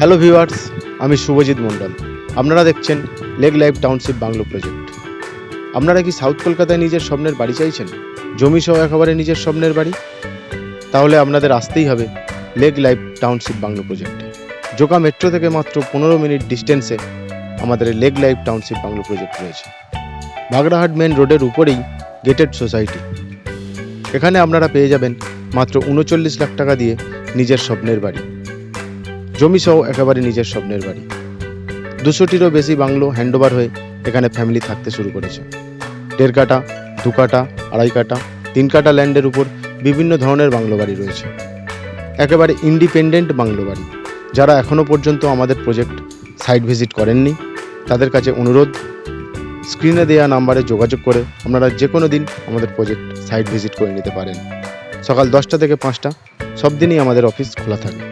Hello viewers, আমি শুভজিৎ মণ্ডল। আপনারা দেখছেন lake life township bungalow project. আপনারা কি সাউথ কলকাতায় নিজের স্বপ্নের বাড়ি চাইছেন, জমি সহ একেবারে নিজের স্বপ্নের বাড়ি? তাহলে আপনাদের আসতেই হবে লেক লাইফ টাউনশিপ বাংলো প্রজেক্টে। জোকা মেট্রো থেকে মাত্র 15 মিনিট ডিস্টেন্সে আমাদের lake life township bungalow project রয়েছে। বাগড়াহাট মেন রোডের উপরেই গেটেড সোসাইটি। এখানে আপনারা পেয়ে যাবেন মাত্র 39 লাখ টাকা দিয়ে নিজের স্বপ্নের বাড়ি, জমি সহ একেবারে নিজের স্বপ্নের বাড়ি। 200টিরও বেশি বাংলো হ্যান্ডওভার হয়ে এখানে ফ্যামিলি থাকতে শুরু করেছে। 1.5 কাঠা, 2 কাঠা, 2.5 কাঠা, 3 কাঠা ল্যান্ডের উপর বিভিন্ন ধরনের বাংলো বাড়ি রয়েছে। একেবারে ইন্ডিপেন্ডেন্ট বাংলো বাড়ি। যারা এখনও পর্যন্ত আমাদের প্রজেক্ট সাইট ভিজিট করেননি, তাদের কাছে অনুরোধ, স্ক্রিনে দেওয়া নাম্বারে যোগাযোগ করে আপনারা যে কোনো দিন আমাদের প্রজেক্ট সাইট ভিজিট করে নিতে পারেন। সকাল 10টা থেকে 5টা সব দিনই আমাদের অফিস খোলা থাকে।